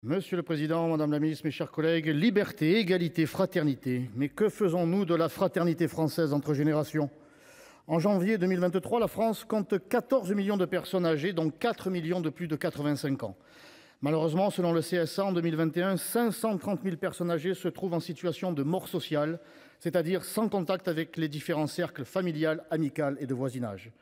Monsieur le président, madame la ministre, mes chers collègues, liberté, égalité, fraternité. Mais que faisons-nous de la fraternité française entre générations ? En janvier 2023, la France compte 14 millions de personnes âgées, dont 4 millions de plus de 85 ans. Malheureusement, selon le CSA, en 2021, 530 000 personnes âgées se trouvent en situation de mort sociale, c'est-à-dire sans contact avec les différents cercles familial, amical et de voisinage.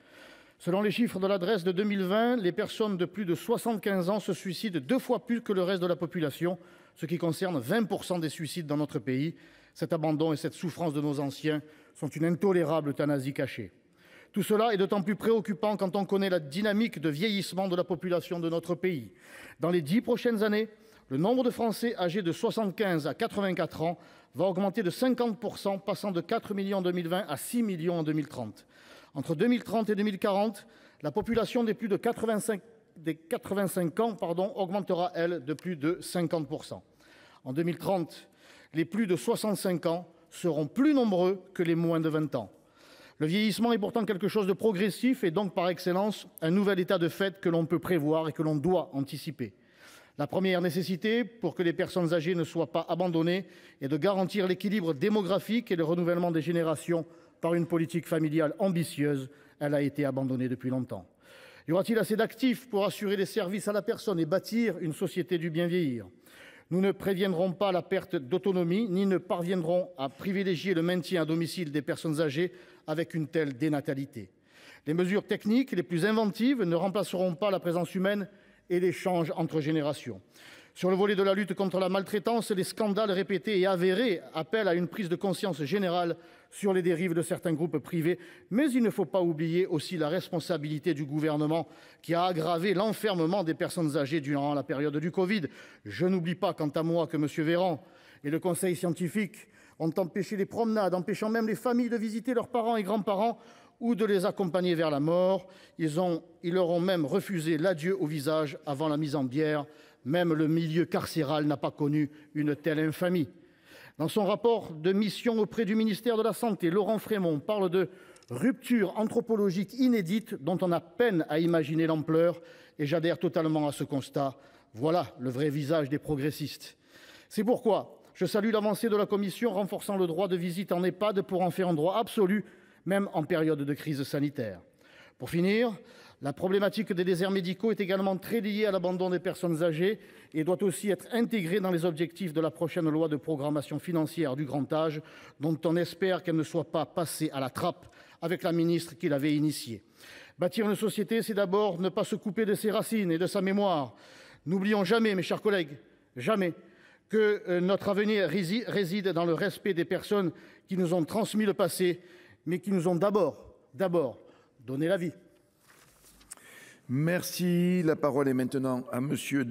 Selon les chiffres de la Drees de 2020, les personnes de plus de 75 ans se suicident 2 fois plus que le reste de la population, ce qui concerne 20% des suicides dans notre pays. Cet abandon et cette souffrance de nos anciens sont une intolérable euthanasie cachée. Tout cela est d'autant plus préoccupant quand on connaît la dynamique de vieillissement de la population de notre pays. Dans les 10 prochaines années, le nombre de Français âgés de 75 à 84 ans va augmenter de 50%, passant de 4 millions en 2020 à 6 millions en 2030. Entre 2030 et 2040, la population des plus de 85 ans augmentera, elle, de plus de 50%. En 2030, les plus de 65 ans seront plus nombreux que les moins de 20 ans. Le vieillissement est pourtant quelque chose de progressif et donc par excellence un nouvel état de fait que l'on peut prévoir et que l'on doit anticiper. La première nécessité pour que les personnes âgées ne soient pas abandonnées est de garantir l'équilibre démographique et le renouvellement des générations par une politique familiale ambitieuse. Elle a été abandonnée depuis longtemps. Y aura-t-il assez d'actifs pour assurer les services à la personne et bâtir une société du bien vieillir ? Nous ne préviendrons pas la perte d'autonomie, ni ne parviendrons à privilégier le maintien à domicile des personnes âgées avec une telle dénatalité. Les mesures techniques les plus inventives ne remplaceront pas la présence humaine et l'échange entre générations. Sur le volet de la lutte contre la maltraitance, les scandales répétés et avérés appellent à une prise de conscience générale sur les dérives de certains groupes privés. Mais il ne faut pas oublier aussi la responsabilité du gouvernement qui a aggravé l'enfermement des personnes âgées durant la période du Covid. Je n'oublie pas, quant à moi, que M. Véran et le conseil scientifique ont empêché les promenades, empêchant même les familles de visiter leurs parents et grands-parents ou de les accompagner vers la mort. Ils leur ont même refusé l'adieu au visage avant la mise en bière. Même le milieu carcéral n'a pas connu une telle infamie. Dans son rapport de mission auprès du ministère de la Santé, Laurent Frémont parle de rupture anthropologique inédite dont on a peine à imaginer l'ampleur, et j'adhère totalement à ce constat. Voilà le vrai visage des progressistes. C'est pourquoi je salue l'avancée de la commission renforçant le droit de visite en EHPAD pour en faire un droit absolu, même en période de crise sanitaire. Pour finir, la problématique des déserts médicaux est également très liée à l'abandon des personnes âgées et doit aussi être intégrée dans les objectifs de la prochaine loi de programmation financière du grand âge, dont on espère qu'elle ne soit pas passée à la trappe avec la ministre qui l'avait initiée. Bâtir une société, c'est d'abord ne pas se couper de ses racines et de sa mémoire. N'oublions jamais, mes chers collègues, jamais, que notre avenir réside dans le respect des personnes qui nous ont transmis le passé, mais qui nous ont d'abord donné la vie. Merci. La parole est maintenant à monsieur